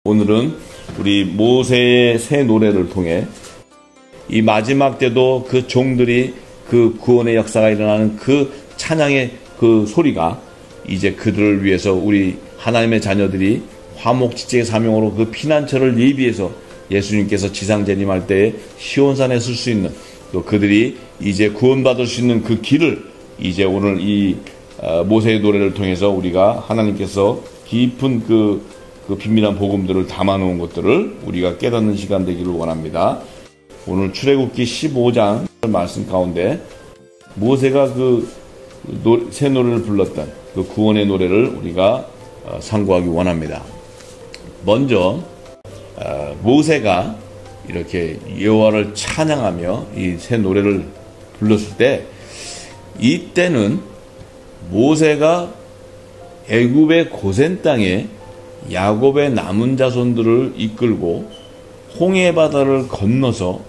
오늘은 우리 모세의 새 노래를 통해 이 마지막 때도 그 종들이 그 구원의 역사가 일어나는 그 찬양의 그 소리가 이제 그들을 위해서 우리 하나님의 자녀들이 화목지책의 사명으로 그 피난처를 예비해서 예수님께서 지상 재림할 때에 시온산에 쓸 수 있는 또 그들이 이제 구원받을 수 있는 그 길을 이제 오늘 이 모세의 노래를 통해서 우리가 하나님께서 깊은 그 비밀한 복음들을 담아놓은 것들을 우리가 깨닫는 시간 되기를 원합니다. 오늘 출애굽기 15장 말씀 가운데 모세가 새 노래를 불렀던 그 구원의 노래를 우리가 상고하기 원합니다. 먼저 모세가 이렇게 여호와를 찬양하며 이 새 노래를 불렀을 때 이때는 모세가 애굽의 고센 땅에 야곱의 남은 자손들을 이끌고 홍해 바다를 건너서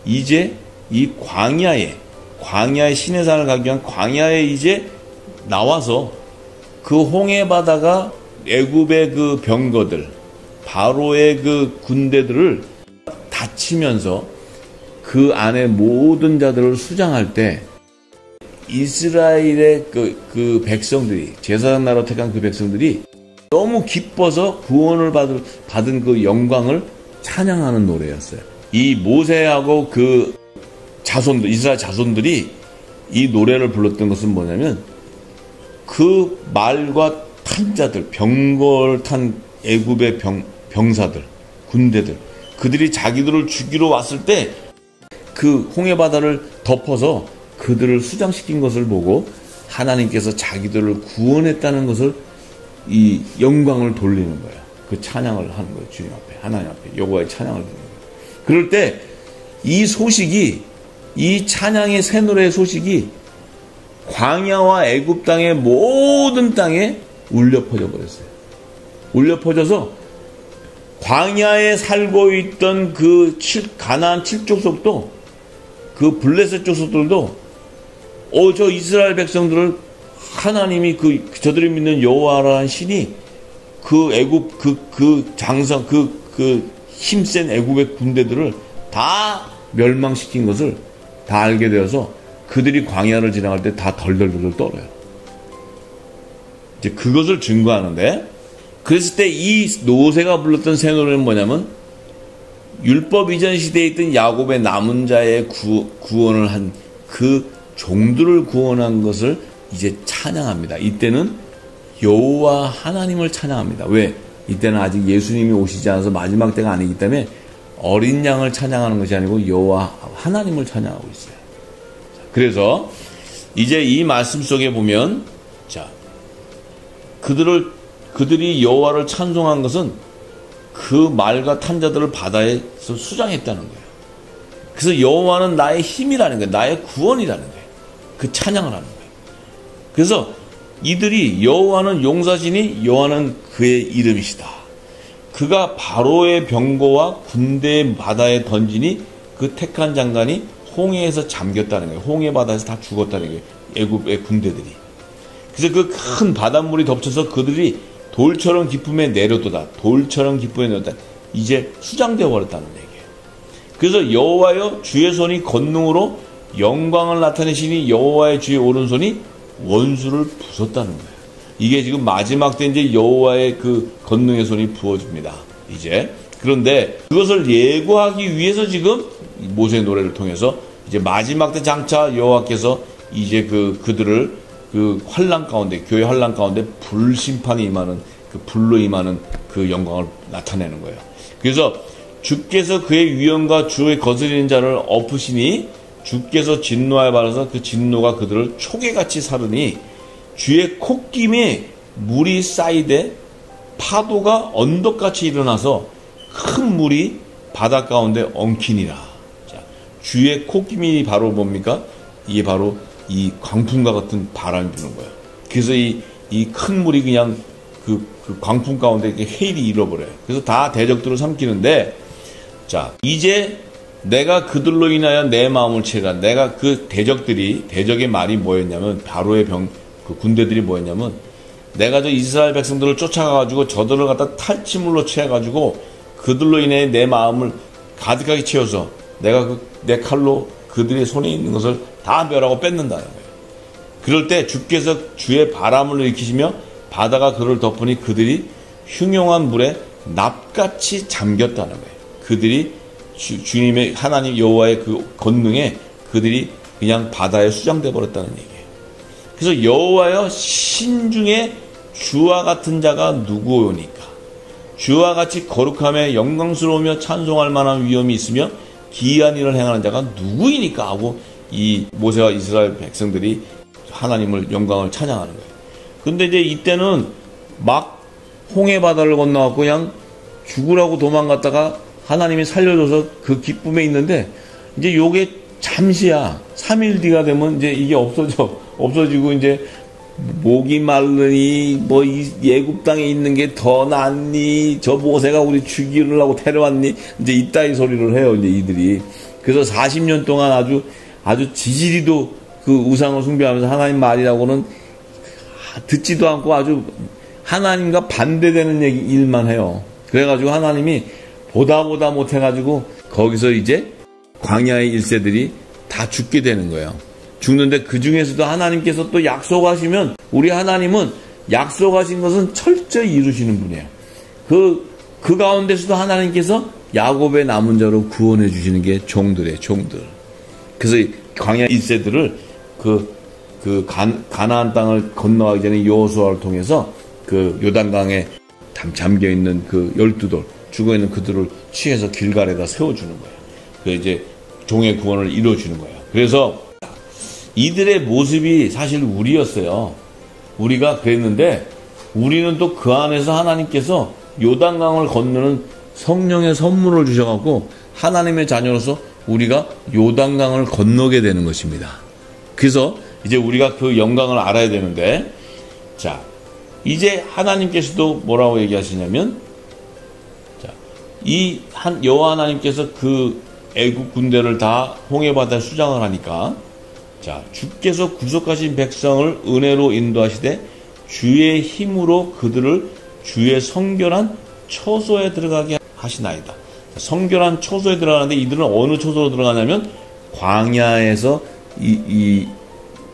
이제 이 광야에 시내산을 가기 위한 광야에 이제 나와서 그 홍해 바다가 애굽의 그 병거들 바로의 그 군대들을 닫히면서 그 안에 모든 자들을 수장할 때 이스라엘의 그 백성들이 제사장 나라로 택한 그 백성들이 너무 기뻐서 구원을 받은 그 영광을 찬양하는 노래였어요. 이 모세하고 그 자손들, 이스라엘 자손들이 이 노래를 불렀던 것은 뭐냐면 그 말과 탄 자들, 병거를 탄 애굽의 병사들, 군대들, 그들이 자기들을 죽이러 왔을 때 그 홍해바다를 덮어서 그들을 수장시킨 것을 보고 하나님께서 자기들을 구원했다는 것을 이 영광을 돌리는 거예요. 그 찬양을 하는 거예요. 주님 앞에, 하나님 앞에, 여호와의 찬양을 드리는 거예요. 그럴 때 이 소식이, 이 찬양의 새 노래의 소식이 광야와 애굽 땅의 모든 땅에 울려 퍼져 버렸어요. 울려 퍼져서 광야에 살고 있던 그 가나안 7족속도 그 블레셋 족속들도 저 이스라엘 백성들을 하나님이 저들이 믿는 여호와라는 신이 그 애굽 그 장성 그 힘센 애굽의 군대들을 다 멸망시킨 것을 다 알게 되어서 그들이 광야를 지나갈 때 다 덜덜덜 떨어요. 이제 그것을 증거하는데, 그랬을 때 이 모세가 불렀던 새 노래는 뭐냐면 율법 이전 시대에 있던 야곱의 남은 자의 구원을 한 그 종들을 구원한 것을 이제 찬양합니다. 이때는 여호와 하나님을 찬양합니다. 왜? 이때는 아직 예수님이 오시지 않아서 마지막 때가 아니기 때문에 어린 양을 찬양하는 것이 아니고 여호와 하나님을 찬양하고 있어요. 그래서 이제 이 말씀 속에 보면 그들이 여호와를 찬송한 것은 그 말과 탄 자들을 바다에서 수장했다는 거예요. 그래서 여호와는 나의 힘이라는 거예요. 나의 구원이라는 거예요. 그 찬양을 하는 거예요. 그래서 이들이 여호와는 용사시니 여호와는 그의 이름이시다. 그가 바로의 병거와 군대의 바다에 던지니 그 택한 장관이 홍해에서 잠겼다는 거예요. 홍해 바다에서 다 죽었다는 거예요. 애굽의 군대들이. 그래서 그 큰 바닷물이 덮쳐서 그들이 돌처럼 기쁨에 내려도다. 돌처럼 기쁨에 내려도다. 이제 수장되어 버렸다는 얘기예요. 그래서 여호와여 주의 손이 권능으로 영광을 나타내시니 여호와의 주의 오른손이 원수를 부쉈다는 거예요. 이게 지금 마지막 때 이제 여호와의 그 권능의 손이 부어집니다. 이제 그런데 그것을 예고하기 위해서 지금 모세의 노래를 통해서 이제 마지막 때 장차 여호와께서 이제 그들을 그 환난 가운데, 교회 환난 가운데 불심판이 임하는 그 불로 임하는 그 영광을 나타내는 거예요. 그래서 주께서 그의 위엄과 주의 거스리는 자를 엎으시니 주께서 진노하여 받아서 그 진노가 그들을 초계같이 사르니 주의 콧김에 물이 쌓이되 파도가 언덕같이 일어나서 큰 물이 바다 가운데 엉키니라. 자, 주의 콧김이 바로 뭡니까? 이게 바로 이 광풍과 같은 바람이 부는 거예요. 그래서 이 큰 물이 그냥 그 광풍 가운데 이렇게 회일이 일어버려요. 그래서 다 대적들을 삼키는데, 자, 이제 내가 그들로 인하여 내 마음을 채라. 내가 그 대적의 말이 뭐였냐면, 바로의 그 군대들이 뭐였냐면, 내가 저 이스라엘 백성들을 쫓아가가지고 저들을 갖다 탈취물로 취해가지고 그들로 인해 내 마음을 가득하게 채워서 내가 내 칼로 그들의 손에 있는 것을 다 멸하고 뺏는다는 거예요. 그럴 때 주께서 주의 바람을 일으키시며 바다가 그를 덮으니 그들이 흉용한 물에 납같이 잠겼다는 거예요. 그들이 주님의 하나님 여호와의 그 권능에 그들이 그냥 바다에 수장돼 버렸다는 얘기예요. 그래서 여호와여 신중에 주와 같은 자가 누구오니까? 주와 같이 거룩함에 영광스러우며 찬송할 만한 위엄이 있으며 기이한 일을 행하는 자가 누구이니까 하고 이 모세와 이스라엘 백성들이 하나님을 영광을 찬양하는 거예요. 근데 이제 이때는 막 홍해 바다를 건너갖고 그냥 죽으라고 도망갔다가 하나님이 살려줘서 그 기쁨에 있는데 이제 요게 잠시야. 3일 뒤가 되면 이제 이게 없어지고 이제 목이 마르니 뭐 이 예굽 땅에 있는 게 더 낫니? 저 모세가 우리 죽이려고 데려왔니? 이제 이따위 소리를 해요. 이제 이들이. 그래서 40년 동안 아주 지지리도 그 우상을 숭배하면서 하나님 말이라고는 듣지도 않고 아주 하나님과 반대되는 일만 해요. 그래가지고 하나님이 보다 못해가지고 거기서 이제 광야의 1세들이 다 죽게 되는 거예요. 죽는데 그 중에서도 하나님께서 또 약속하시면 우리 하나님은 약속하신 것은 철저히 이루시는 분이에요. 그 가운데서도 하나님께서 야곱의 남은 자로 구원해 주시는 게 종들. 그래서 광야 1세들을 가나안 땅을 건너가기 전에 여호수아를 통해서 그 요단강에 잠겨 있는 그 12돌 죽어 있는 그들을 취해서 길갈에다 세워주는 거예요. 그 이제 종의 구원을 이루어주는 거예요. 그래서 이들의 모습이 사실 우리였어요. 우리가 그랬는데 우리는 또 그 안에서 하나님께서 요단강을 건너는 성령의 선물을 주셔갖고 하나님의 자녀로서 우리가 요단강을 건너게 되는 것입니다. 그래서 이제 우리가 그 영광을 알아야 되는데, 자, 이제 하나님께서도 뭐라고 얘기하시냐면, 자, 여호와 하나님께서 그 애국 군대를 다 홍해 바다에 수장을 하니까, 자, 주께서 구속하신 백성을 은혜로 인도하시되 주의 힘으로 그들을 주의 성결한 처소에 들어가게 하시나이다. 성결한 처소에 들어가는데 이들은 어느 처소로 들어가냐면 광야에서 이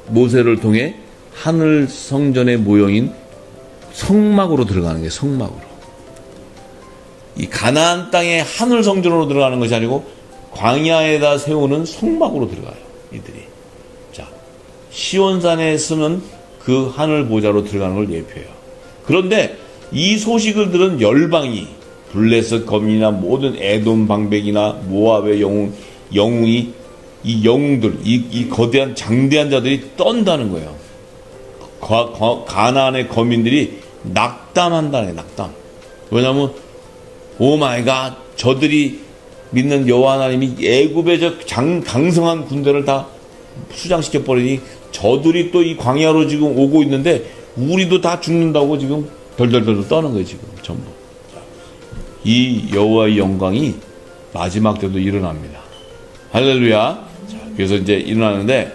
모세를 통해 하늘 성전의 모형인 성막으로 들어가는 게 성막으로. 이 가나안 땅의 하늘 성전으로 들어가는 것이 아니고 광야에다 세우는 성막으로 들어가요. 이들이. 자, 시온산에 쓰는 그 하늘 보좌로 들어가는 걸 예표해요. 그런데 이 소식을 들은 열방이 블레셋 거민이나 모든 에돔 방백이나 모압의 영웅이 이 영웅들, 이 거대한 장대한 자들이 떤다는 거예요. 가나안의 거민들이 낙담한다네, 낙담. 왜냐하면 오 마이 갓, 저들이 믿는 여호와 하나님이 애굽의 저 강성한 군대를 다 수장시켜 버리니 저들이 또 이 광야로 지금 오고 있는데 우리도 다 죽는다고 지금 덜덜덜 떠는 거예요, 지금 전부. 이 여호와의 영광이 마지막 때도 일어납니다. 할렐루야. 자, 그래서 이제 일어나는데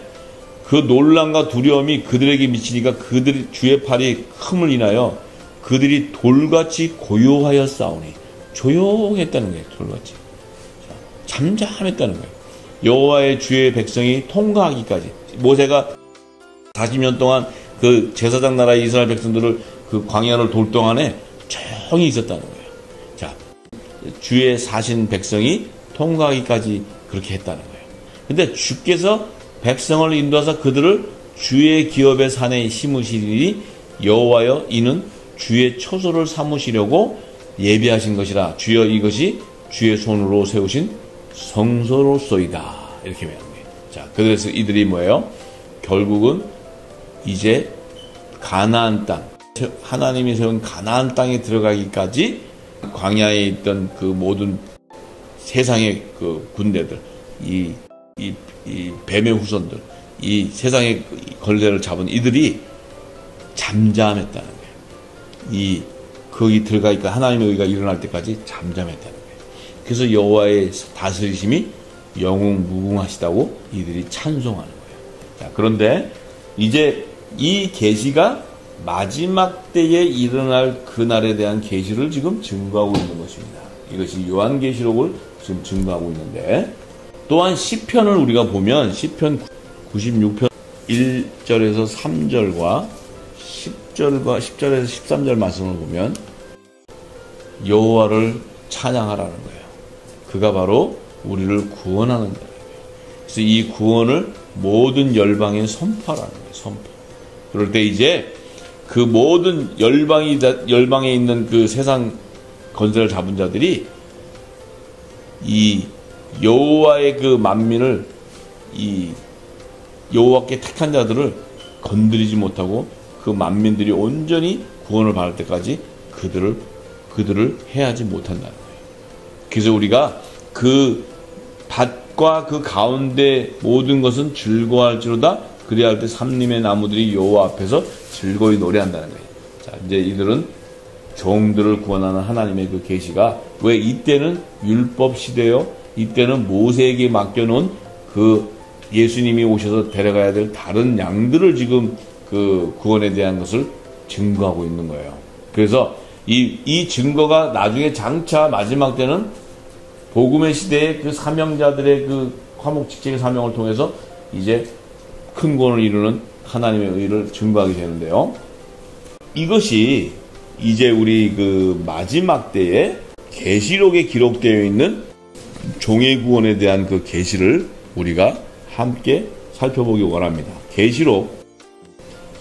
그 논란과 두려움이 그들에게 미치니까 그들이 주의 팔이 흠을 인하여 그들이 돌같이 고요하여 싸우니, 조용했다는 거예요. 돌같이. 자, 잠잠했다는 거예요. 여호와의 주의 백성이 통과하기까지. 모세가 40년 동안 그 제사장 나라 이스라엘 백성들을 그 광야를 돌 동안에 조용히 있었다는 거예요. 자, 주의 사신 백성이 통과하기까지 그렇게 했다는 거예요. 근데 주께서 백성을 인도하사 그들을 주의 기업의 산에 심으시리니 여호와여 이는 주의 처소를 삼으시려고 예비하신 것이라. 주여 이것이 주의 손으로 세우신 성소로소이다. 이렇게 말하는 거예요. 자, 그래서 이들이 뭐예요? 결국은 이제 가나안 땅, 하나님이 세운 가나안 땅에 들어가기까지 광야에 있던 그 모든 세상의 그 군대들, 이 뱀의 후손들, 이 세상의 걸레를 잡은 이들이 잠잠했다는 거예요. 거기 들어가니까 하나님의 의가 일어날 때까지 잠잠했다는 거예요. 그래서 여호와의 다스리심이 영웅무궁하시다고 이들이 찬송하는 거예요. 자, 그런데 이제 이 계시가 마지막 때에 일어날 그날에 대한 계시를 지금 증거하고 있는 것입니다. 이것이 요한계시록을 지금 증거하고 있는데, 또한 시편을 우리가 보면 시편 96편 1절에서 3절과 10절에서 13절 말씀을 보면 여호와를 찬양하라는 거예요. 그가 바로 우리를 구원하는 자예요. 그래서 이 구원을 모든 열방에 선포하라는 거예요. 선포. 그럴 때 이제 그 모든 열방에 있는 그 세상 건설을 잡은 자들이 이 여호와의 그 만민을, 이 여호와께 택한 자들을 건드리지 못하고 그 만민들이 온전히 구원을 받을 때까지 그들을 해하지 못한다는 거예요. 그래서 우리가 그 밭과 그 가운데 모든 것은 즐거워할지로다. 그래야 할 때 삼림의 나무들이 여호와 앞에서 즐거이 노래한다는 거예요. 자, 이제 이들은 종들을 구원하는 하나님의 그 계시가, 왜 이때는 율법 시대요, 이때는 모세에게 맡겨놓은 그 예수님이 오셔서 데려가야 될 다른 양들을 지금 그 구원에 대한 것을 증거하고 있는 거예요. 그래서 이 증거가 나중에 장차 마지막 때는 복음의 시대의 그 사명자들의 그 화목직책의 사명을 통해서 이제 큰 구원을 이루는 하나님의 의를 증거하게 되는데요. 이것이 이제 우리 그 마지막 때에 계시록에 기록되어 있는 종의 구원에 대한 그 계시를 우리가 함께 살펴보기 원합니다. 계시록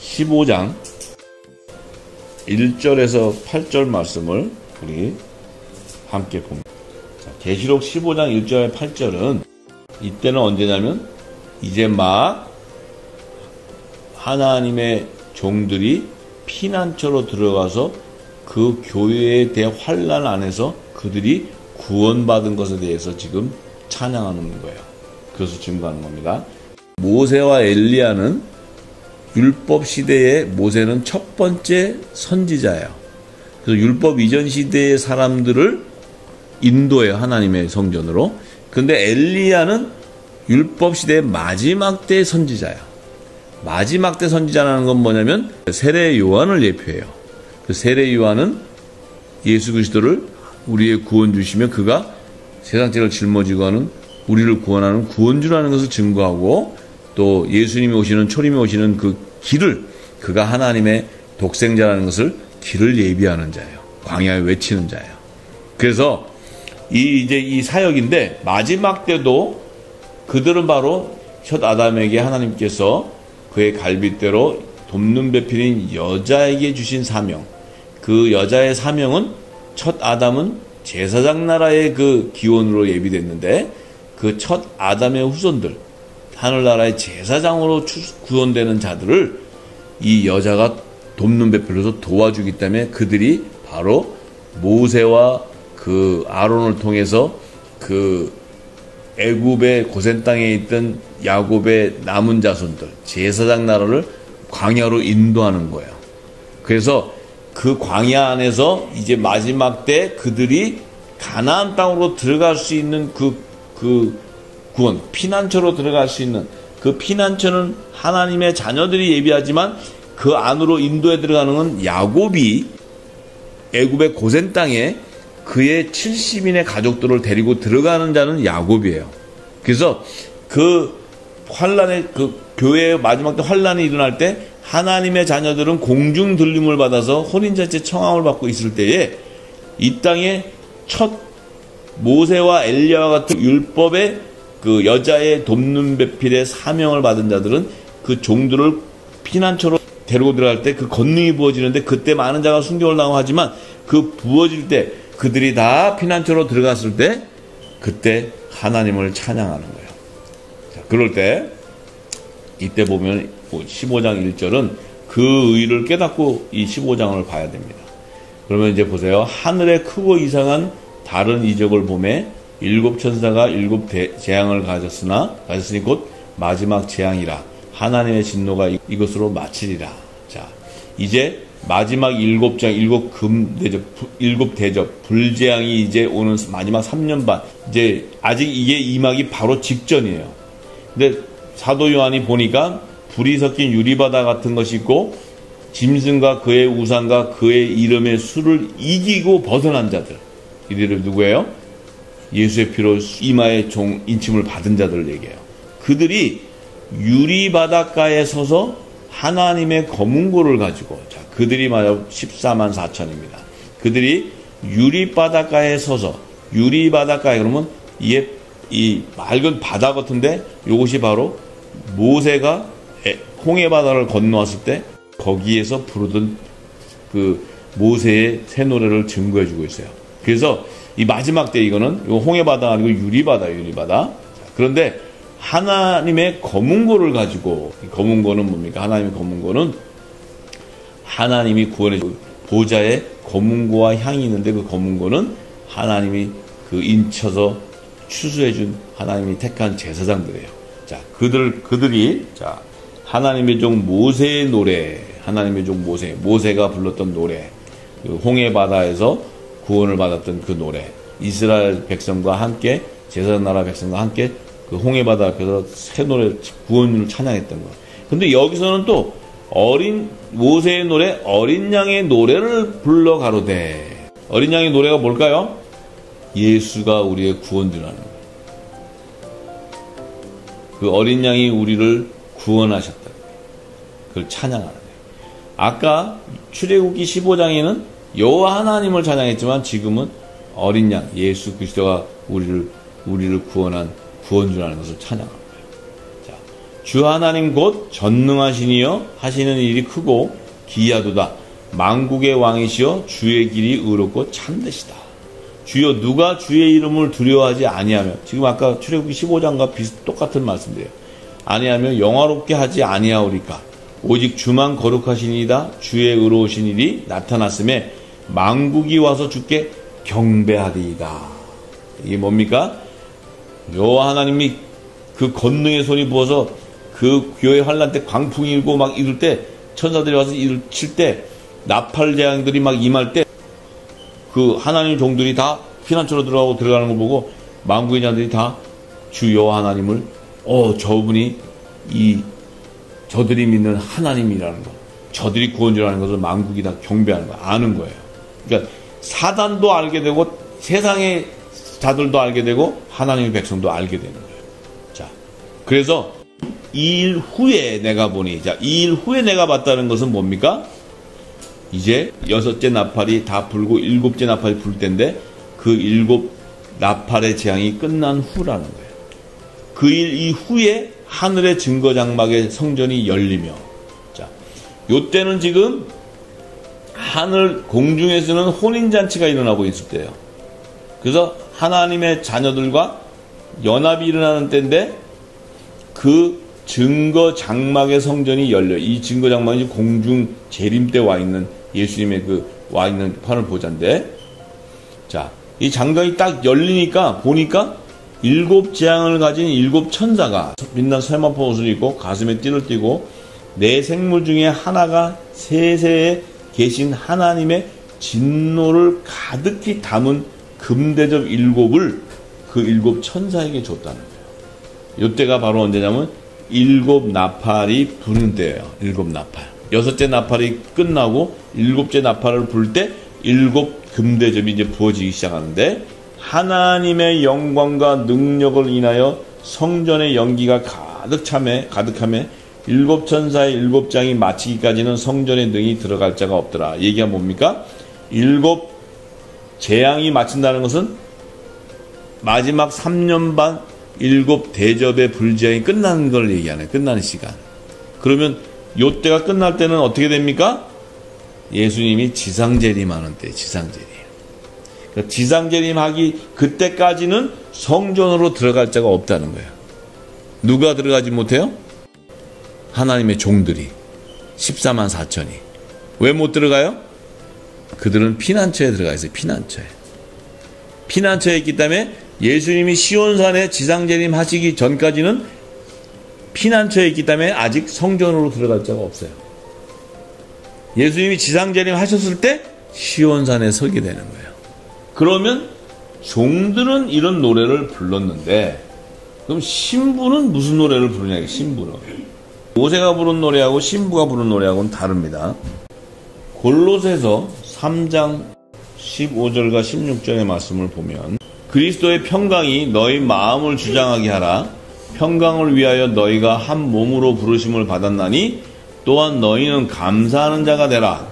15장 1절에서 8절 말씀을 우리 함께 봅니다. 계시록 15장 1절 8절은 이때는 언제냐면 이제 막 하나님의 종들이 피난처로 들어가서 그 교회의 대환란 안에서 그들이 구원받은 것에 대해서 지금 찬양하는 거예요. 그래서 증거하는 겁니다. 모세와 엘리야는 율법 시대에 모세는 첫 번째 선지자예요. 그래서 율법 이전 시대의 사람들을 인도해요. 하나님의 성전으로. 근데 엘리야는 율법 시대의 마지막 때 선지자예요. 마지막 때 선지자라는 건 뭐냐면 세례 요한을 예표해요. 그 세례 요한은 예수 그리스도를 우리의 구원 주시며 그가 세상 죄를 짊어지고 하는 우리를 구원하는 구원주라는 것을 증거하고, 또 예수님이 오시는, 초림이 오시는 그 길을, 그가 하나님의 독생자라는 것을 길을 예비하는 자예요. 광야에 외치는 자예요. 그래서 이제 이 사역인데, 마지막 때도 그들은 바로 첫 아담에게 하나님께서 그의 갈빗대로 돕는 배필인 여자에게 주신 사명, 그 여자의 사명은 첫 아담은 제사장 나라의 그 기원으로 예비됐는데, 그 첫 아담의 후손들, 하늘나라의 제사장으로 구원되는 자들을 이 여자가 돕는 배필로서 도와주기 때문에 그들이 바로 모세와 그 아론을 통해서 그 애굽의 고센 땅에 있던 야곱의 남은 자손들, 제사장 나라를 광야로 인도하는 거예요. 그래서 그 광야 안에서 이제 마지막 때 그들이 가나안 땅으로 들어갈 수 있는 그 구원, 피난처로 들어갈 수 있는 그 피난처는 하나님의 자녀들이 예비하지만 그 안으로 인도에 들어가는 건 야곱이 애굽의 고센 땅에 그의 70인의 가족들을 데리고 들어가는 자는 야곱이에요. 그래서 그 환란의 그 교회의 마지막 때 환란이 일어날 때 하나님의 자녀들은 공중 들림을 받아서 혼인잔치 청함을 받고 있을 때에 이 땅에 첫 모세와 엘리야와 같은 율법의 그 여자의 돕는 배필의 사명을 받은 자들은 그 종들을 피난처로 데리고 들어갈 때 그 권능이 부어지는데, 그때 많은 자가 순교를 당하지만 그 부어질 때 그들이 다 피난처로 들어갔을 때 그때 하나님을 찬양하는 거예요. 자, 그럴 때 이때 보면 15장 1절은 그 의를 깨닫고 이 15장을 봐야 됩니다. 그러면 이제 보세요. 하늘에 크고 이상한 다른 이적을 보매 일곱 천사가 일곱 재앙을 가졌으니 곧 마지막 재앙이라. 하나님의 진노가 이것으로 마치리라. 자, 이제 마지막 일곱 대접, 불재앙이 이제 오는 마지막 3년 반. 이제 아직 이게 임하기 바로 직전이에요. 근데 사도 요한이 보니까 불이 섞인 유리바다 같은 것이 있고 짐승과 그의 우상과 그의 이름의 수를 이기고 벗어난 자들. 이들은 누구예요? 예수의 피로 이마에 인침을 받은 자들을 얘기해요. 그들이 유리바닷가에 서서 하나님의 검은고를 가지고, 자, 그들이 말하면 14만 4천입니다. 그들이 유리바닷가에 서서, 유리바닷가에 그러면 이 맑은 바다 같은데 이것이 바로 모세가 홍해바다를 건너왔을 때 거기에서 부르던 그 모세의 새 노래를 증거해주고 있어요. 그래서 이 마지막 때 이거는 홍해바다 아니고 유리바다. 그런데 하나님의 검은고를 가지고, 검은고는 뭡니까? 하나님의 검은고는 하나님이 구원해 준 보좌에 검은고와 향이 있는데 그 검은고는 하나님이 그 인쳐서 추수해 준 하나님이 택한 제사장들이에요. 자, 그들이 자, 하나님의 종 모세의 노래, 하나님의 종 모세가 불렀던 노래, 그 홍해바다에서 구원을 받았던 그 노래, 이스라엘 백성과 함께, 제사장 나라 백성과 함께 그 홍해바다 앞에서 새 노래, 구원을 찬양했던 거. 근데 여기서는 또 모세의 노래, 어린 양의 노래를 불러 가로되. 어린 양의 노래가 뭘까요? 예수가 우리의 구원주라는 거예요. 그 어린 양이 우리를 구원하셨다. 그걸 찬양하는 거예요. 아까 출애굽기 15장에는 여호와 하나님을 찬양했지만 지금은 어린 양, 예수 그리스도가 우리를 구원한 구원주라는 것을 찬양하는 거예요. 자, 주 하나님 곧 전능하시니여 하시는 일이 크고 기이하도다. 만국의 왕이시여 주의 길이 의롭고 참되시다. 주여 누가 주의 이름을 두려워하지 아니하며, 지금 아까 출애굽기 15장과 똑같은 말씀이에요. 아니하며 영화롭게 하지 아니하오리까. 오직 주만 거룩하시니이다. 주의 의로우신 일이 나타났음에 만국이 와서 주께 경배하리이다. 이게 뭡니까? 여호와 하나님이 그 권능의 손이 부어서 그 교회 환란 때 광풍이 일고 막 이럴 때, 천사들이 와서 이를 칠 때, 나팔 재앙들이 막 임할 때, 그 하나님 종들이 다 피난처로 들어가는 걸 보고 만국의 자들이 다 주 여호와 하나님을, 저분이 저들이 믿는 하나님이라는 것, 저들이 구원주라는 것을 만국이 다 경배하는 거 아는 거예요. 그러니까 사단도 알게 되고 세상의 자들도 알게 되고 하나님의 백성도 알게 되는 거예요. 자, 그래서 2일 후에 내가 보니, 자, 2일 후에 내가 봤다는 것은 뭡니까? 이제 6째 나팔이 다 불고 7째 나팔이 불 때인데 그 7 나팔의 재앙이 끝난 후라는 거예요. 그 일 이후에 하늘의 증거 장막의 성전이 열리며, 자, 요때는 지금 하늘 공중에서는 혼인잔치가 일어나고 있을 때예요. 그래서 하나님의 자녀들과 연합이 일어나는 때인데 그 증거 장막의 성전이 열려. 이 증거 장막이 공중 재림 때 와 있는 예수님의 와 있는 하늘 보좌인데, 자, 이 장막이 딱 열리니까 보니까 7 재앙을 가진 7 천사가 빛난 세마포 옷을 입고 가슴에 띠를 띠고 네 생물 중에 하나가 세세에 계신 하나님의 진노를 가득히 담은 금대접 7을 그 7 천사에게 줬다는 거예요. 이때가 바로 언제냐면 7 나팔이 부는 때예요. 7 나팔. 6째 나팔이 끝나고 7째 나팔을 불 때 7 금대접이 이제 부어지기 시작하는데, 하나님의 영광과 능력을 인하여 성전의 연기가 가득함에 7 천사의 7 장이 마치기까지는 성전의 능이 들어갈 자가 없더라. 얘기가 뭡니까? 7 재앙이 마친다는 것은 마지막 3년 반 7 대접의 불재앙이 끝나는 걸 얘기하네. 끝나는 시간. 그러면 요때가 끝날 때는 어떻게 됩니까? 예수님이 지상재림하는 때, 지상재림. 그러니까 지상재림하기 그때까지는 성전으로 들어갈 자가 없다는 거예요. 누가 들어가지 못해요? 하나님의 종들이 14만 4천이. 왜 못 들어가요? 그들은 피난처에 들어가 있어요. 피난처에 있기 때문에 예수님이 시온산에 지상재림 하시기 전까지는 피난처에 있기 때문에 아직 성전으로 들어갈 자가 없어요. 예수님이 지상재림 하셨을 때 시온산에 서게 되는 거예요. 그러면 종들은 이런 노래를 불렀는데, 그럼 신부는 무슨 노래를 부르냐? 신부는 모세가 부른 노래하고 신부가 부른 노래하고는 다릅니다. 골로새서 3장 15절과 16절의 말씀을 보면 그리스도의 평강이 너희 마음을 주장하게 하라. 평강을 위하여 너희가 한 몸으로 부르심을 받았나니 또한 너희는 감사하는 자가 되라.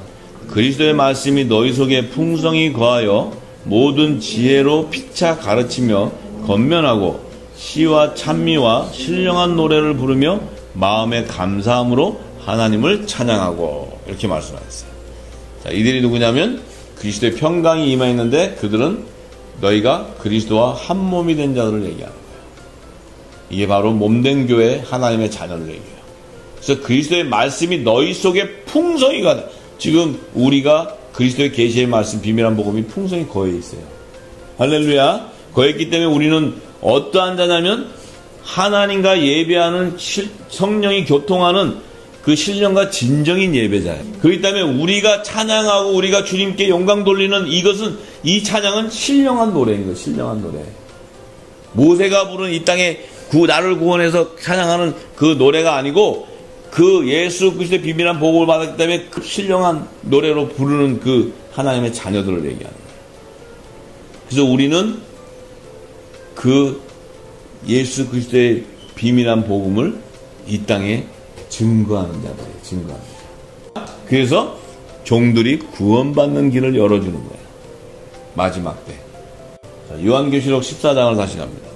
그리스도의 말씀이 너희 속에 풍성히 거하여 모든 지혜로 피차 가르치며 건면하고 시와 찬미와 신령한 노래를 부르며 마음의 감사함으로 하나님을 찬양하고, 이렇게 말씀하셨어요. 자, 이들이 누구냐면 그리스도의 평강이 임하였는데 그들은 너희가 그리스도와 한 몸이 된 자들을 얘기하는 거예요. 이게 바로 몸된 교회 하나님의 자녀를 얘기해요. 그래서 그리스도의 말씀이 너희 속에 풍성히 가다. 지금 우리가 그리스도의 계시의 말씀, 비밀한 복음이 풍성히 거해 있어요. 할렐루야. 거했기 때문에 우리는 어떠한 자냐면 하나님과 예배하는 성령이 교통하는 그 신령과 진정인 예배자예요. 그렇기 때문에 우리가 찬양하고 우리가 주님께 영광 돌리는 이것은, 이 찬양은 신령한 노래인 거예요. 신령한 노래. 모세가 부른 이 땅에 나를 구원해서 찬양하는 그 노래가 아니고 그 예수 그리스도의 비밀한 복음을 받았기 때문에 그 신령한 노래로 부르는 그 하나님의 자녀들을 얘기하는 거예요. 그래서 우리는 그 예수 그리스도의 비밀한 복음을 이 땅에 증거하는 자들이에요. 증거하는 자. 그래서 종들이 구원받는 길을 열어주는 거예요. 마지막 때. 자, 요한계시록 14장을 다시 갑니다.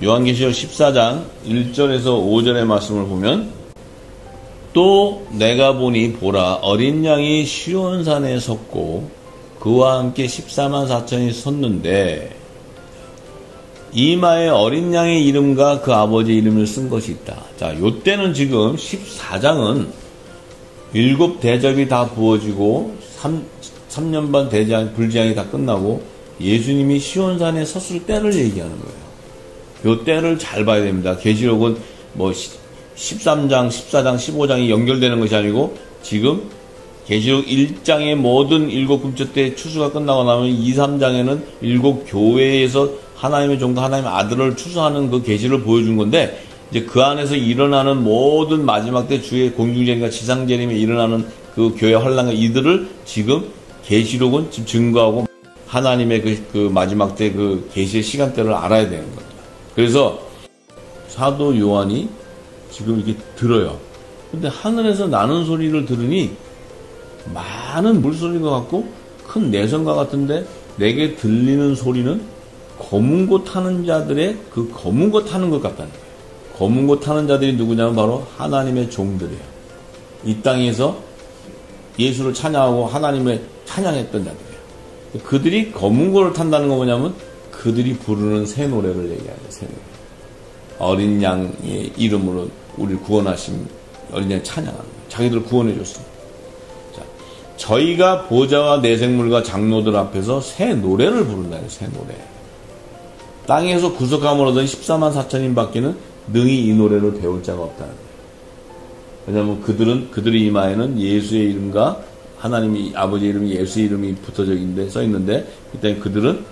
요한계시록 14장 1절에서 5절의 말씀을 보면, 또 내가 보니 보라 어린 양이 시온산에 섰고 그와 함께 14만 4천이 섰는데 이마에 어린 양의 이름과 그 아버지 이름을 쓴 것이 있다. 자, 요때는 지금 14장은 7 대접이 다 부어지고 3년 반 불재앙이 다 끝나고 예수님이 시온산에 섰을 때를 얘기하는 거예요. 요 때를 잘 봐야 됩니다. 계시록은 뭐 13장, 14장, 15장이 연결되는 것이 아니고 지금 계시록 1장의 모든 7금초 때 추수가 끝나고 나면 2, 3장에는 7 교회에서 하나님의 종과 하나님의 아들을 추수하는 그 계시를 보여준 건데, 이제 그 안에서 일어나는 모든 마지막 때 주의 공중재림과 지상재림에 일어나는 그 교회 환란과 이들을 지금 계시록은 지금 증거하고 하나님의 그 마지막 때 그 계시의 시간대를 알아야 되는 겁니다. 그래서 사도 요한이 지금 이렇게 들어요. 근데 하늘에서 나는 소리를 들으니 많은 물소리가 같고 큰 내성과 같은데 내게 들리는 소리는 검은 고 타는 자들의 그 검은 고 타는 것 같다는 거예요. 검은 고 타는 자들이 누구냐면 바로 하나님의 종들이에요. 이 땅에서 예수를 찬양하고 하나님을 찬양했던 자들이에요. 그들이 검은 고를 탄다는 건 뭐냐면 그들이 부르는 새 노래를 얘기하죠. 새 노래. 어린 양의 이름으로 우리를 구원하신 어린 양 찬양하는 거예요. 자기들을 구원해 줬습니다. 자, 저희가 보좌와 내생물과 장로들 앞에서 새 노래를 부른다. 새 노래. 땅에서 구속함을 얻은 14만 4천인 밖에는 능히 이 노래를 배울 자가 없다는 거예요. 왜냐하면 그들의 이마에는 예수의 이름과 하나님이 아버지의 이름이 예수의 이름이 붙어져 있는데 써 있는데, 그때 그들은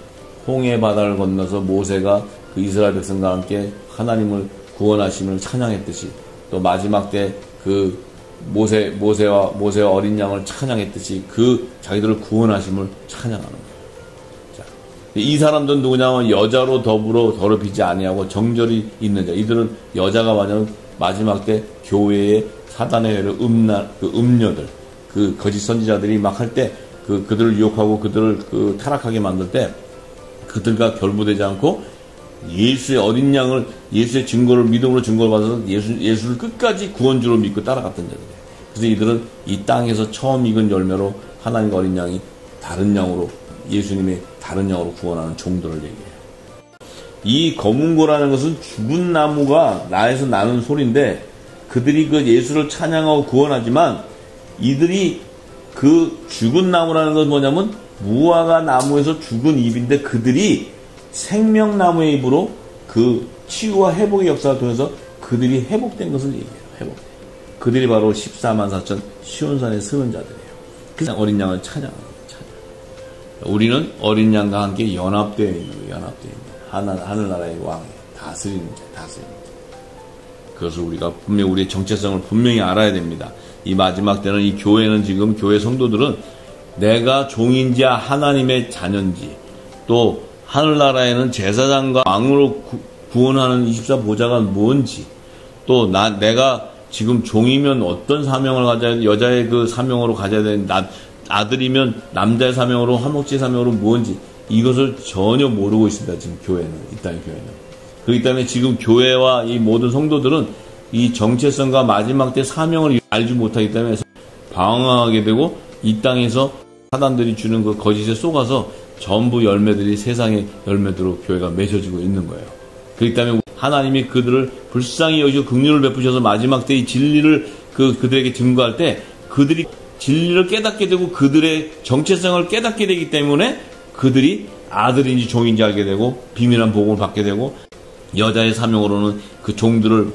홍해 바다를 건너서 모세가 그 이스라엘 백성과 함께 하나님을 구원하심을 찬양했듯이, 또 마지막 때 그 모세와 어린 양을 찬양했듯이 그 자기들을 구원하심을 찬양하는 거예요. 자, 이 사람들은 누구냐면 여자로 더럽히지 아니하고 정절이 있는 자. 이들은 여자가 만약 마지막 때 교회의 사단의 회를 음녀들, 그 거짓 선지자들이 막 할 때 그들을 유혹하고 그들을 타락하게 만들 때 그들과 결부되지 않고 예수의 어린 양을, 예수의 증거를, 믿음으로 증거를 받아서 예수를 끝까지 구원주로 믿고 따라갔던 자들이에요. 그래서 이들은 이 땅에서 처음 익은 열매로 하나님과 어린 양이 다른 양으로, 예수님의 다른 양으로 구원하는 종들을 얘기해요. 이 검은고라는 것은 죽은 나무가 나에서 나는 소리인데, 그들이 그 예수를 찬양하고 구원하지만 이들이 그 죽은 나무라는 건 뭐냐면 무화과 나무에서 죽은 잎인데 그들이 생명나무의 잎으로 그 치유와 회복의 역사를 통해서 그들이 회복된 것을 얘기해요. 회복된. 그들이 바로 14만 4천 시온산에 서는 자들이에요. 그래서 어린 양을 찬양하는 거예요. 우리는 어린 양과 함께 연합되어 있는 거예요. 연합되어 있는 거예요. 하늘나라의 왕, 다스리는 자, 다스리는 자. 그것을 우리가 분명히 우리의 정체성을 분명히 알아야 됩니다. 이 마지막 때는 이 교회는 지금 교회 성도들은 내가 종인지 하나님의 자녀인지 또 하늘나라에는 제사장과 왕으로 구원하는 24보좌가 뭔지 또 내가 지금 종이면 어떤 사명을 가져야 여자의 그 사명으로 가져야 되는 아들이면 남자의 사명으로 화목제의 사명으로 뭔지 이것을 전혀 모르고 있습니다. 지금 교회는 이 땅의 교회는. 그렇기 때문에 지금 교회와 이 모든 성도들은 이 정체성과 마지막 때 사명을 알지 못하기 때문에 방황하게 되고 이 땅에서 사단들이 주는 그 거짓에 속아서 전부 열매들이 세상의 열매대로 교회가 맺어지고 있는 거예요. 그렇기 때문에 하나님이 그들을 불쌍히 여기시고 긍휼을 베푸셔서 마지막 때 이 진리를 그들에게 증거할 때 그들이 진리를 깨닫게 되고 그들의 정체성을 깨닫게 되기 때문에 그들이 아들인지 종인지 알게 되고 비밀한 복음을 받게 되고 여자의 사명으로는 그 종들을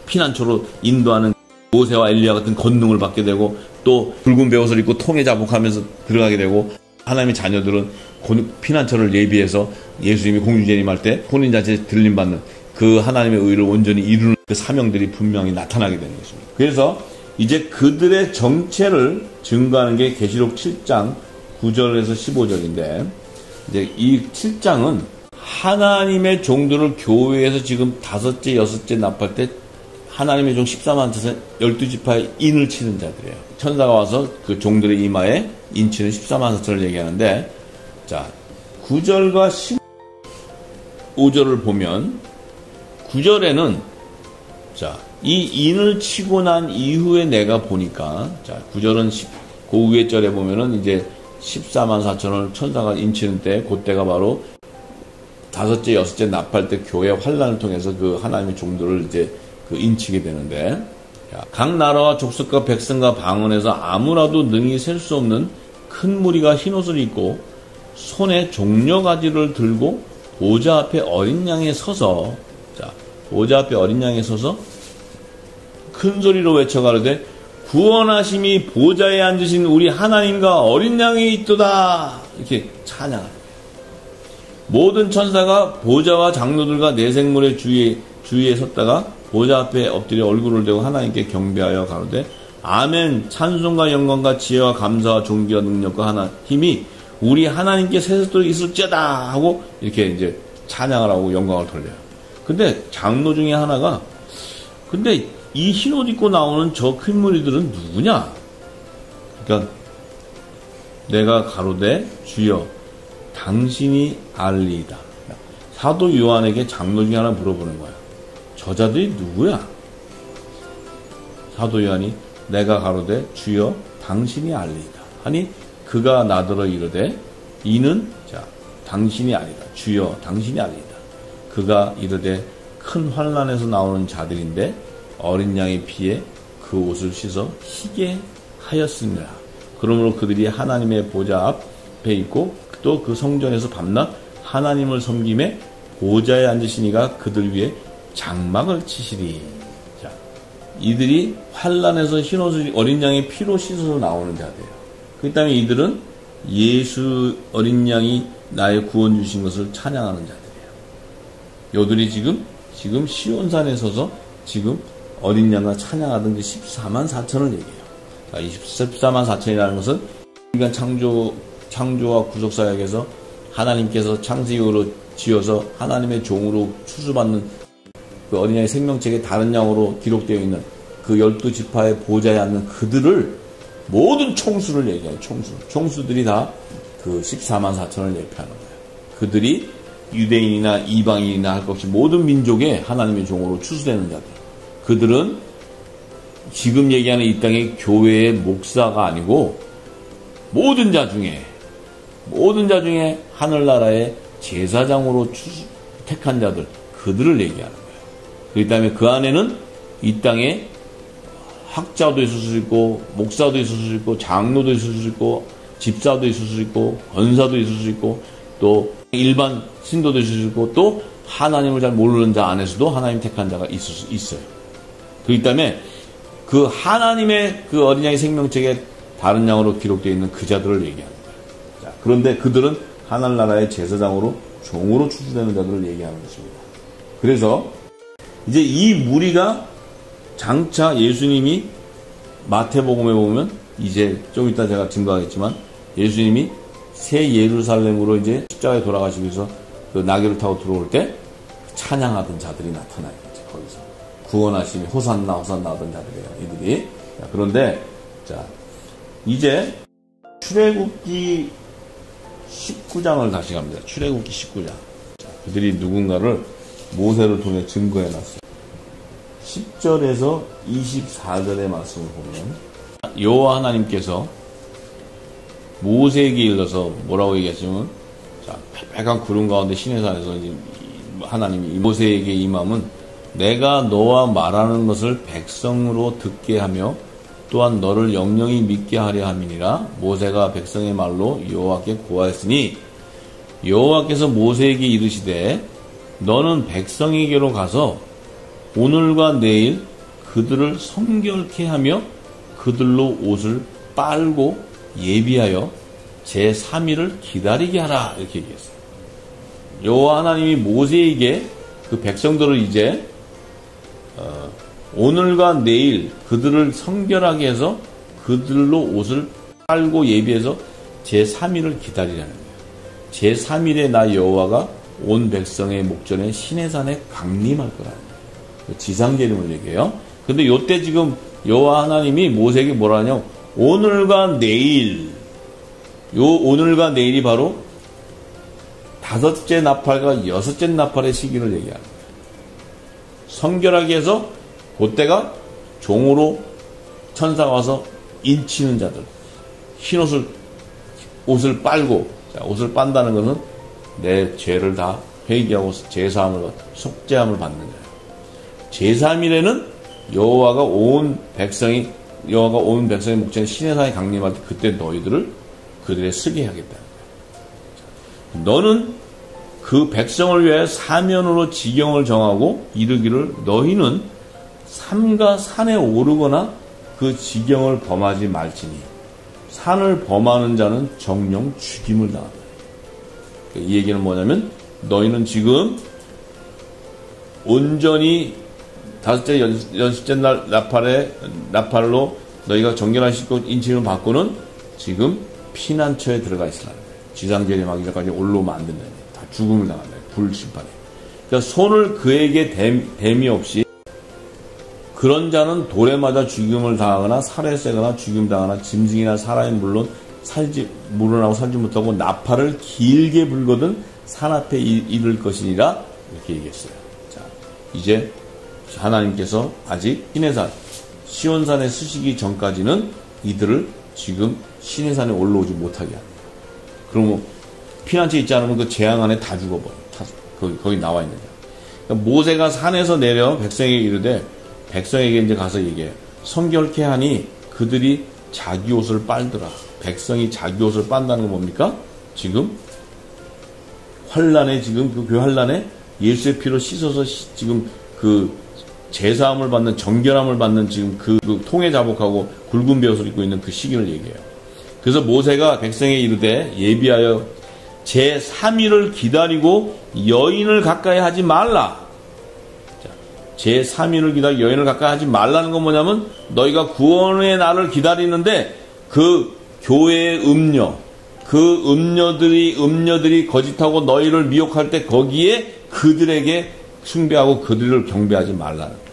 피난처로 인도하는 모세와 엘리야 같은 권능을 받게 되고 또 붉은 베옷을 입고 통에 자복하면서 들어가게 되고 하나님의 자녀들은 피난처를 예비해서 예수님이 공주재림할 때 혼인잔치에 들림받는 그 하나님의 의를 온전히 이루는 그 사명들이 분명히 나타나게 되는 것입니다. 그래서 이제 그들의 정체를 증거하는 게 계시록 7장 9절에서 15절인데 이제 이 7장은 하나님의 종들을 교회에서 지금 5째, 6째 납할 때 하나님의 종 14만 12지파의 인을 치는 자들이에요. 천사가 와서 그 종들의 이마에 인치는 14만 4천을 얘기하는데 자 9절과 15절을 보면 9절에는 자, 이 인을 치고 난 이후에 내가 보니까 자 9절은 그 위에 절에 보면은 이제 14만 4천을 천사가 인치는 때 그때가 바로 5째, 6째 납할 때 교회 환란을 통해서 그 하나님의 종들을 이제 그 인치게 되는데 각 나라와 족속과 백성과 방언에서 아무라도 능히 셀 수 없는 큰 무리가 흰옷을 입고 손에 종려가지를 들고 보좌 앞에 어린 양에 서서 자 보좌 앞에 어린 양에 서서 큰 소리로 외쳐가로되 구원하심이 보좌에 앉으신 우리 하나님과 어린 양이 있도다 이렇게 찬양합니다. 모든 천사가 보좌와 장로들과 내생물의 주위에 섰다가 보좌 앞에 엎드려 얼굴을 대고 하나님께 경배하여 가로되 아멘 찬송과 영광과 지혜와 감사와 존귀와 능력과 힘이 우리 하나님께 세세토록 있을지어다 하고 이렇게 이제 찬양을 하고 영광을 돌려요. 근데 장로 중에 하나가 근데 이 흰옷 입고 나오는 저 큰 무리들은 누구냐? 그러니까 내가 가로되 주여 당신이 알리이다. 사도 요한에게 장로 중에 하나 물어보는 거야. 저자들이 누구야? 사도 요한이 내가 가로되 주여 당신이 알리이다. 하니 그가 나더러 이르되 이는 자 당신이 아니다. 주여 당신이 알리이다. 그가 이르되 큰 환난에서 나오는 자들인데 어린 양의 피에 그 옷을 씻어 희게 하였습니다. 그러므로 그들이 하나님의 보좌 앞에 있고 또 그 성전에서 밤낮 하나님을 섬김에 보좌에 앉으시니가 그들 위에 장막을 치시리. 자, 이들이 환난에서 흰옷을 어린 양의 피로 씻어서 나오는 자들이에요. 그 다음에 이들은 예수 어린 양이 나의 구원 주신 것을 찬양하는 자들이에요. 요들이 지금 시온산에 서서 지금 어린 양과 찬양하던 그 14만 4천을 얘기해요. 자, 이 14만 4천이라는 것은 인간 창조와 구속사역에서 하나님께서 창세 이후로 지어서 하나님의 종으로 추수받는 그 어린 양의 생명책에 다른 양으로 기록되어 있는 그 12지파의 보좌에 앉는 그들을 모든 총수를 얘기해요. 총수들이 다 그 14만 4천을 예표하는 거예요. 그들이 유대인이나 이방인이나 할 것 없이 모든 민족의 하나님의 종으로 추수되는 자들. 그들은 지금 얘기하는 이 땅의 교회의 목사가 아니고 모든 자 중에 하늘나라의 제사장으로 택한 자들, 그들을 얘기하는 거예요. 그 다음에 그 안에는 이 땅에 학자도 있을 수 있고, 목사도 있을 수 있고, 장로도 있을 수 있고, 집사도 있을 수 있고, 권사도 있을 수 있고, 또 일반 신도도 있을 수 있고, 또 하나님을 잘 모르는 자 안에서도 하나님 택한 자가 있을 수 있어요. 그렇기 때문에 그 하나님의 그 어린 양의 생명책에 다른 양으로 기록되어 있는 그 자들을 얘기하는 거예요. 자, 그런데 그들은 하늘나라의 제사장으로 종으로 추수되는 자들을 얘기하는 것입니다. 그래서 이제 이 무리가 장차 예수님이 마태복음에 보면 이제 좀 이따 제가 증거하겠지만 예수님이 새 예루살렘으로 이제 십자가에 돌아가시기 위해서 그 나귀를 타고 들어올 때 찬양하던 자들이 나타나요. 거기서 구원하심이 호산나 호산나 하던 자들이에요. 이들이. 자, 그런데 자 이제 출애굽기 19장을 다시 갑니다. 출애굽기 19장. 자, 그들이 누군가를 모세를 통해 증거해 놨어요. 10절에서 24절의 말씀을 보면 여호와 하나님께서 모세에게 일러서 뭐라고 얘기했냐면 자, 빨간 구름 가운데 시내산에서 이제 하나님이 모세에게 임함은 내가 너와 말하는 것을 백성으로 듣게 하며 또한 너를 영영히 믿게 하려 함이니라. 모세가 백성의 말로 여호와께 고하였으니 여호와께서 모세에게 이르시되 너는 백성에게로 가서 오늘과 내일 그들을 성결케 하며 그들로 옷을 빨고 예비하여 제3일을 기다리게 하라. 이렇게 얘기했어요. 여호와 하나님이 모세에게 그 백성들을 이제 오늘과 내일 그들을 성결하게 해서 그들로 옷을 빨고 예비해서 제3일을 기다리라는 거예요. 제3일에 나 여호와가 온 백성의 목전에 시내산에 강림할 거라는 거예요. 지상계림을 얘기해요. 근데 요때 지금 여호와 하나님이 모세에게 뭐라 하냐면 오늘과 내일, 요 오늘과 내일이 바로 다섯째 나팔과 여섯째 나팔의 시기를 얘기하는 거예요. 성결하게 해서 그때가 종으로 천사가 와서 인치는 자들, 흰 옷을 빨고, 자, 옷을 빤다는 것은 내 죄를 다 회개하고 제사함을 속죄함을 받는 거예요. 제3일에는 여호와가 온 백성의 목전에 시내산에 강림할 때 그때 너희들을 그들의 쓰게 하겠다. 너는 그 백성을 위하여 사면으로 지경을 정하고 이르기를 너희는 삼가 산에 오르거나 그 지경을 범하지 말지니 산을 범하는 자는 정령 죽임을 당한다. 이 얘기는 뭐냐면 너희는 지금 온전히 다섯째 여섯째 날 나팔로 너희가 정결하시고 인침을 받고는 지금 피난처에 들어가 있으라는 거예요. 지상재림하기 전까지 올라오면 안 된다. 다 죽음을 당한다. 불심판에. 그러니까 손을 그에게 댐이 없이 그런 자는 돌에 맞아 죽임을 당하거나 살에 새거나 죽임 당하나 짐승이나 사람이 물론 물어나고 살지 못하고 나팔을 길게 불거든 산 앞에 이를 것이니라 이렇게 얘기했어요. 자, 이제 하나님께서 아직 시내산 시온산에 쓰시기 전까지는 이들을 지금 시내산에 올라오지 못하게 합니다. 그러면 피난처에 있지 않으면 그 재앙 안에 다 죽어버려요. 거기 나와 있는 거예요. 그러니까 모세가 산에서 내려 백성에게 이르되 백성에게 이제 가서 얘기해요. 성결케 하니 그들이 자기 옷을 빨더라. 백성이 자기 옷을 빤다는 건 뭡니까? 지금 환란에 지금 그 환란에 예수의 피로 씻어서 지금 그 제사함을 받는 정결함을 받는 지금 그 통에 자복하고 굵은 베옷을 입고 있는 그 시기를 얘기해요. 그래서 모세가 백성에 이르되 예비하여 제3일을 기다리고 여인을 가까이 하지 말라. 제3일을 기다리고 여인을 가까이 하지 말라는 건 뭐냐면 너희가 구원의 날을 기다리는데 그 교회의 그 음녀들이 거짓하고 너희를 미혹할 때 거기에 그들에게 숭배하고 그들을 경배하지 말라는 거예요.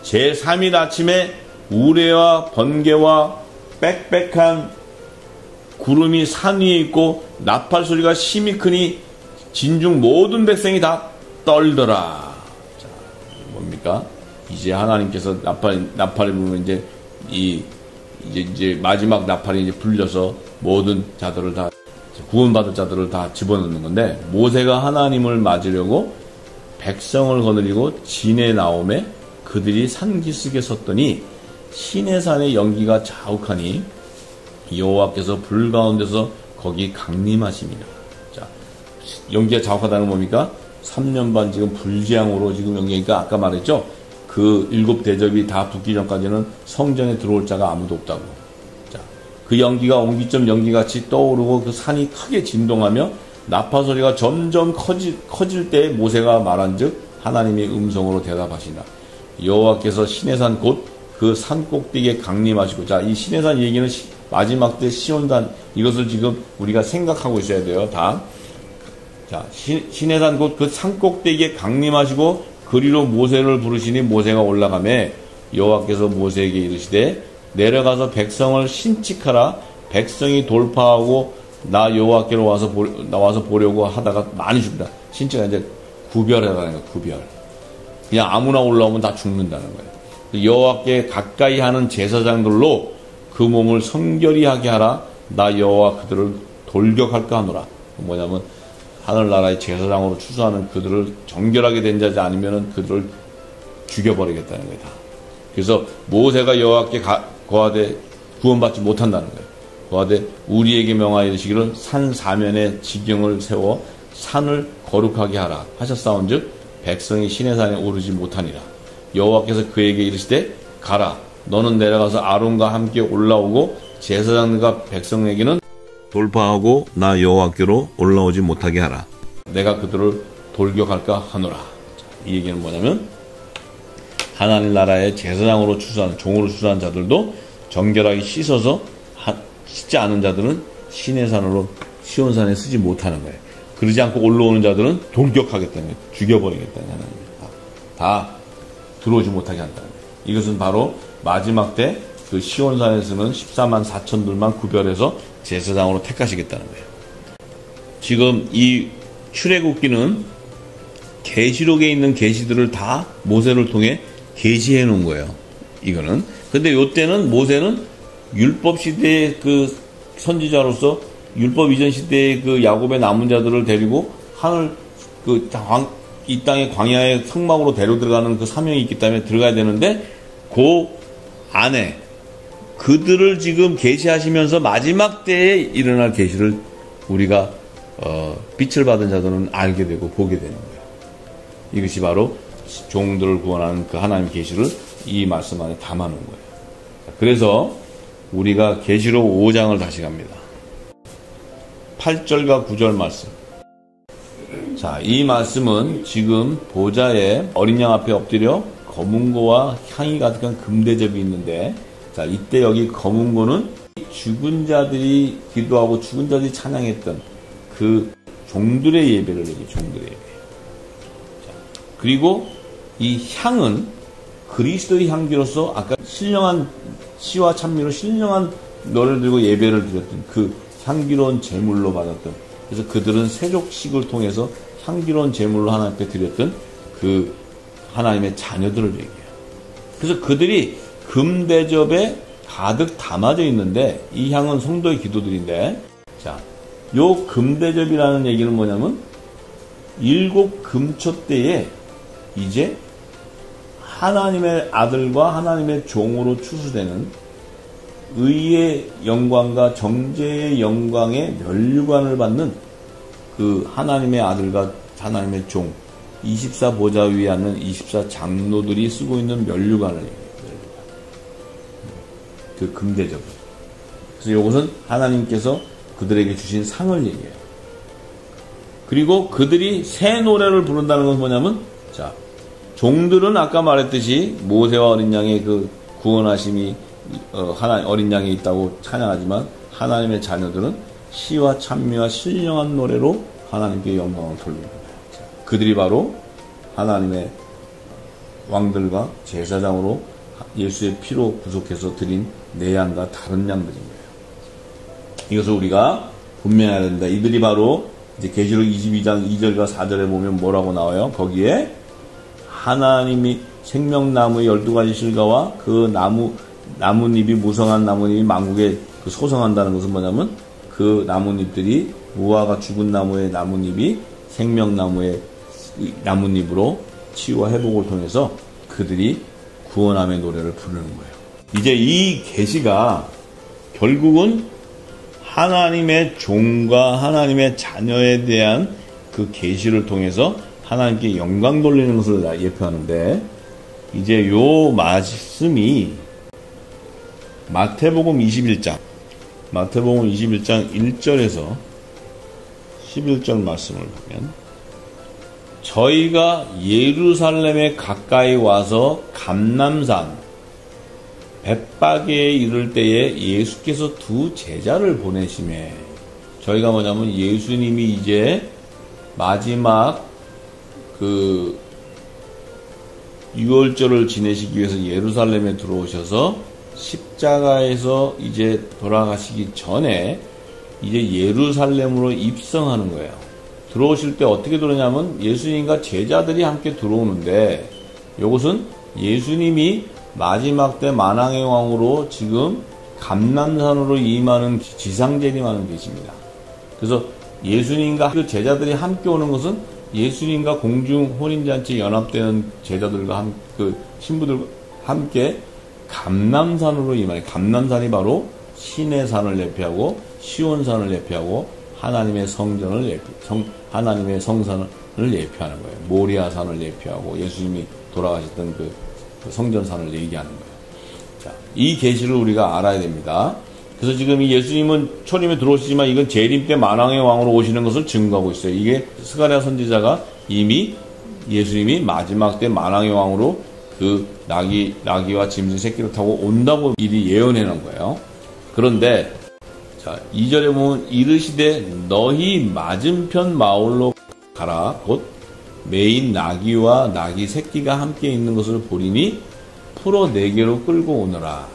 제3일 아침에 우레와 번개와 빽빽한 구름이 산 위에 있고 나팔 소리가 심히 크니 진중 모든 백성이 다 떨더라. 자, 뭡니까? 이제 하나님께서 나팔이 불면 이제 마지막 나팔이 이제 불려서 모든 자들을 다 구원받을 자들을 다 집어넣는 건데 모세가 하나님을 맞으려고 백성을 거느리고 진에 나오매 그들이 산기슭에 섰더니 시내산의 연기가 자욱하니 여호와께서 불 가운데서 거기 강림하십니다. 자, 연기가 자욱하다는 뭡니까? 3년 반 지금 불지향으로 지금 연기니까 아까 말했죠? 그 7 대접이 다 붙기 전까지는 성전에 들어올 자가 아무도 없다고. 자, 그 연기가 옹기점 연기같이 떠오르고 그 산이 크게 진동하며 나팔 소리가 점점 커질 때 모세가 말한즉 하나님의 음성으로 대답하시나. 여호와께서 시내산 곧 그 산 꼭대기에 강림하시고. 자, 이 시내산 얘기는 마지막 때 시온산, 이것을 지금 우리가 생각하고 있어야 돼요. 다. 자, 시내산 곧 그 산 꼭대기에 강림하시고 그리로 모세를 부르시니 모세가 올라가매 여호와께서 모세에게 이르시되 내려가서 백성을 신칙하라. 백성이 돌파하고 나 여호와께로 나와서 보려고 하다가 많이 죽는다. 신칙가 이제 구별하라는 거야. 구별. 그냥 아무나 올라오면 다 죽는다는 거예요. 여호와께 가까이 하는 제사장들로 그 몸을 성결히 하게 하라. 나 여호와 그들을 돌격할까 하노라. 뭐냐면 하늘나라의 제사장으로 추수하는 그들을 정결하게 된 자지 아니면은 그들을 죽여버리겠다는 거다. 그래서 모세가 여호와께 거하되 구원받지 못한다는 거예요. 거하되 우리에게 명하여 이르시기를 산 사면에 지경을 세워 산을 거룩하게 하라 하셨사온즉 백성이 시내산에 오르지 못하니라. 여호와께서 그에게 이르시되 가라. 너는 내려가서 아론과 함께 올라오고 제사장들과 백성에게는 돌파하고 나 여호와께로 올라오지 못하게 하라. 내가 그들을 돌격할까 하노라. 이 얘기는 뭐냐면 하나님 나라의 제사장으로 추수하는 종으로 추수하는 자들도 정결하게 씻어서 씻지 않은 자들은 시내산으로 시온산에 쓰지 못하는 거예요. 그러지 않고 올라오는 자들은 돌격하겠다는 거예요. 죽여버리겠다는 거예요. 다 들어오지 못하게 한다는 거예요. 이것은 바로 마지막 때 그 시온산에서는 14만 4천들만 구별해서 제사장으로 택하시겠다는 거예요. 지금 이 출애굽기는 계시록에 있는 계시들을 다 모세를 통해 계시해 놓은 거예요. 이거는. 근데 요때는 모세는 율법 시대의 그 선지자로서 율법 이전 시대의 그 야곱의 남은 자들을 데리고 하늘 이 땅의 광야의 성막으로 데려 들어가는 그 사명이 있기 때문에 들어가야 되는데 그 안에 그들을 지금 계시하시면서 마지막 때에 일어날 계시를 우리가 빛을 받은 자들은 알게 되고 보게 되는 거예요. 이것이 바로 종들을 구원하는 그 하나님의 계시를 이 말씀 안에 담아 놓은 거예요. 그래서 우리가 계시록 5장을 다시 갑니다. 8절과 9절 말씀. 자, 이 말씀은 지금 보좌에 어린 양 앞에 엎드려 검은고와 향이 가득한 금대접이 있는데, 자, 이때 여기 검은고는 죽은 자들이 기도하고 죽은 자들이 찬양했던 그 종들의 예배를 얘기해요. 종들의 예배. 자, 그리고 이 향은 그리스도의 향기로서 아까 신령한 시와 찬미로 신령한 너를 들고 예배를 드렸던 그 향기로운 제물로 받았던, 그래서 그들은 세족식을 통해서 향기로운 제물로 하나님께 드렸던 그 하나님의 자녀들을 얘기해요. 그래서 그들이 금대접에 가득 담아져 있는데, 이 향은 성도의 기도들인데, 자, 요 금대접이라는 얘기는 뭐냐면 7 금초 때에 이제 하나님의 아들과 하나님의 종으로 추수되는 의의 영광과 정죄의 영광의 면류관을 받는 그 하나님의 아들과 하나님의 종 24 보좌 위에 앉는 24 장로들이 쓰고 있는 면류관을 얘기해요. 그 금대접을. 그래서 이것은 하나님께서 그들에게 주신 상을 얘기해요. 그리고 그들이 새 노래를 부른다는 것은 뭐냐면, 자, 종들은 아까 말했듯이 모세와 어린 양의 그 구원하심이 어린 양에 있다고 찬양하지만, 하나님의 자녀들은 시와 찬미와 신령한 노래로 하나님께 영광을 돌립니다. 그들이 바로 하나님의 왕들과 제사장으로 예수의 피로 구속해서 드린 내 양과 다른 양들인 거예요. 이것을 우리가 분명해야 된다. 이들이 바로 이제 계시록 22장 2절과 4절에 보면 뭐라고 나와요? 거기에 하나님이 생명나무의 12가지 실과와 그 나뭇잎이 무성한 나뭇잎이 만국에 그 소성한다는 것은 뭐냐면, 그 나뭇잎들이 무화과 죽은 나무의 나뭇잎이 생명나무의 나뭇잎으로 치유와 회복을 통해서 그들이 구원함의 노래를 부르는 거예요. 이제 이 계시가 결국은 하나님의 종과 하나님의 자녀에 대한 그 계시를 통해서 하나님께 영광 돌리는 것을 예표하는데, 이제 요 말씀이 마태복음 21장 1절에서 11절 말씀을 보면, 저희가 예루살렘에 가까이 와서 감람산 벳바게에 이를 때에 예수께서 두 제자를 보내심에, 저희가 뭐냐면 예수님이 이제 마지막 그 유월절을 지내시기 위해서 예루살렘에 들어오셔서 십자가에서 이제 돌아가시기 전에 이제 예루살렘으로 입성하는 거예요. 들어오실 때 어떻게 들어오냐면 예수님과 제자들이 함께 들어오는데, 이것은 예수님이 마지막 때 만왕의 왕으로 지금 감람산으로 임하는 지상재림하는 계십니다. 그래서 예수님과 그 제자들이 함께 오는 것은 예수님과 공중 혼인잔치에 연합되는 제자들과 그 신부들과 함께 감람산으로 임하는, 감람산이 바로 신의 산을 예표하고 시온산을 예표하고 하나님의 성전을 하나님의 성산을 예표하는 거예요. 모리아산을 예표하고 예수님이 돌아가셨던 그 성전산을 얘기하는 거예요. 자, 이 계시를 우리가 알아야 됩니다. 그래서 지금 이 예수님은 초림에 들어오시지만 이건 재림 때 만왕의 왕으로 오시는 것을 증거하고 있어요. 이게 스가랴 선지자가 이미 예수님이 마지막 때 만왕의 왕으로 그 나귀와 짐승 새끼를 타고 온다고 미리 예언해 놓은 거예요. 그런데 자, 2절에 보면 이르시되 너희 맞은편 마을로 가라. 곧 메인 나귀와 나귀 새끼가 함께 있는 것을 보리니 풀어 내게로 끌고 오너라.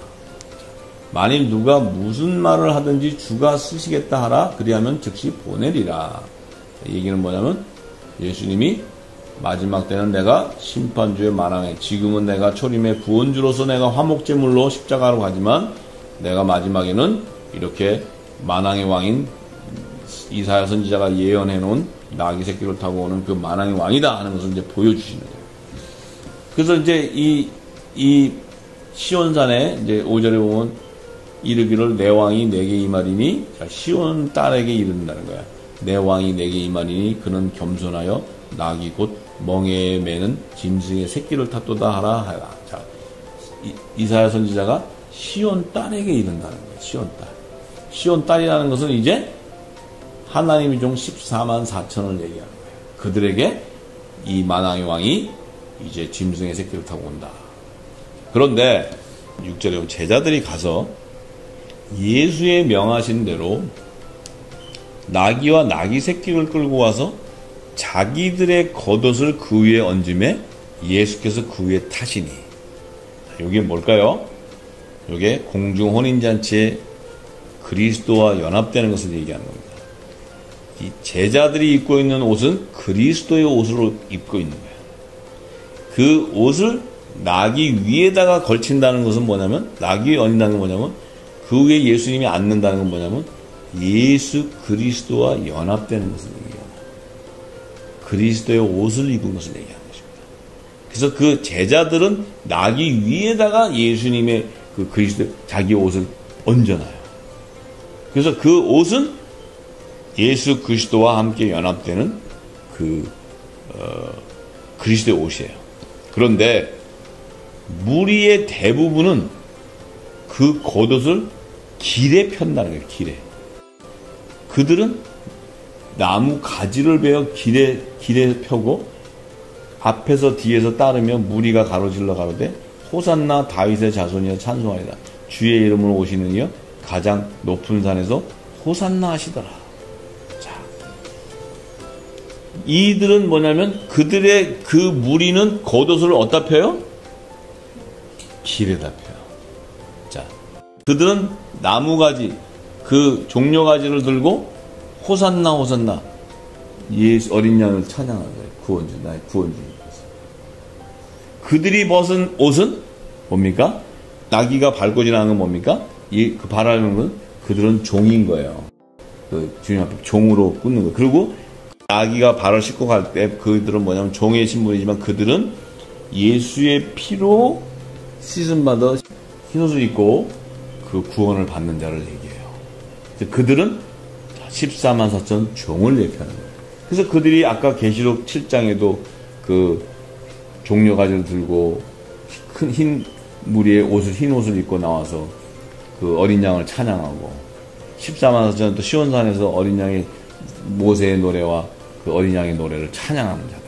만일 누가 무슨 말을 하든지 주가 쓰시겠다 하라. 그리하면 즉시 보내리라. 이 얘기는 뭐냐면 예수님이 마지막 때는 내가 심판주의 만왕에, 지금은 내가 초림의 구원주로서 내가 화목제물로 십자가로 가지만 내가 마지막에는 이렇게 만왕의 왕인 이사야 선지자가 예언해 놓은 나귀 새끼를 타고 오는 그 만왕의 왕이다 하는 것을 이제 보여주시는 거예요. 그래서 이제 이 시온산에 이제 5절에 보면 이르기를 내 왕이 내게 임하리니, 시온 딸에게 이른다는 거야. 내 왕이 내게 임하리니 그는 겸손하여 나귀 곧 멍에에 매는 짐승의 새끼를 탔도다 하라. 자, 이사야 선지자가 시온 딸에게 이른다는 거예요. 시온 딸. 시온 딸이라는 것은 이제 하나님의 종 14만 4천을 얘기하는 거예요. 그들에게 이 만왕의 왕이 이제 짐승의 새끼를 타고 온다. 그런데 6절에 보면 제자들이 가서 예수의 명하신 대로 나귀와 나귀 새끼를 끌고 와서 자기들의 겉옷을 그 위에 얹음에 예수께서 그 위에 타시니. 이게 뭘까요? 이게 공중 혼인잔치에 그리스도와 연합되는 것을 얘기하는 겁니다. 이 제자들이 입고 있는 옷은 그리스도의 옷으로 입고 있는 거예요. 그 옷을 나귀 위에다가 걸친다는 것은 뭐냐면, 나귀에 얹는다는 건 뭐냐면, 그 위에 예수님이 앉는다는 건 뭐냐면 예수 그리스도와 연합되는 것을 얘기합니다. 그리스도의 옷을 입은 것을 얘기하는 것입니다. 그래서 그 제자들은 나귀 위에다가 예수님의 그 그리스도 자기 옷을 얹어놔요. 그래서 그 옷은 예수 그리스도와 함께 연합되는 그리스도의 옷이에요. 그런데 무리의 대부분은 그 겉옷을 길에 편다는 거예요. 길에. 그들은 나무 가지를 베어 길에 펴고 앞에서 뒤에서 따르며 무리가 가로질러 가로되 호산나 다윗의 자손이여 찬송하리다. 주의 이름으로 오시는 이여 가장 높은 산에서 호산나 하시더라. 자, 이들은 뭐냐면 그들의 그 무리는 겉옷을 어디다 펴요? 길에다 펴요. 자, 그들은 나무가지, 그 종려가지를 들고 호산나 호산나 예수 어린 양을 찬양하는 거예요. 구원주, 나의 구원주님. 그들이 벗은 옷은 뭡니까? 나귀가 밟고 지나가는 건 뭡니까? 그 바라는 건 그들은 종인 거예요. 그 주님 앞에 종으로 끊는 거예요. 그리고 나귀가 발을 씻고 갈 때 그들은 뭐냐면 종의 신분이지만 그들은 예수의 피로 씻음받아 흰옷을 입고 그 구원을 받는 자를 얘기해요. 그들은 14만 4천 종을 예표하는 거예요. 그래서 그들이 아까 계시록 7장에도 그 종려가지를 들고 큰 흰 무리의 옷을, 흰 옷을 입고 나와서 그 어린 양을 찬양하고 14만 4천은 또 시온산에서 어린 양의 모세의 노래와 그 어린 양의 노래를 찬양하는 자들이에요.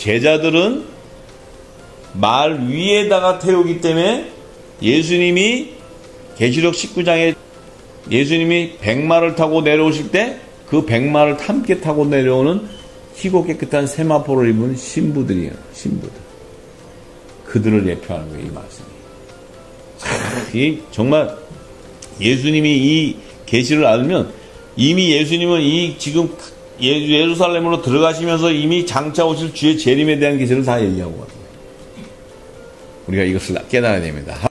제자들은 말 위에다가 태우기 때문에 예수님이 계시록 19장에 예수님이 백마를 타고 내려오실 때 그 백마를 함께 타고 내려오는 희고 깨끗한 세마포를 입은 신부들이에요. 신부들. 그들을 예표하는 거예요. 이 말씀이. 이 정말 예수님이 이 계시를 알면 이미 예수님은 이 지금 예루살렘으로 들어가시면서 이미 장차 오실 주의 재림에 대한 계시를 다 얘기하고 가요. 우리가 이것을 깨달아야 됩니다.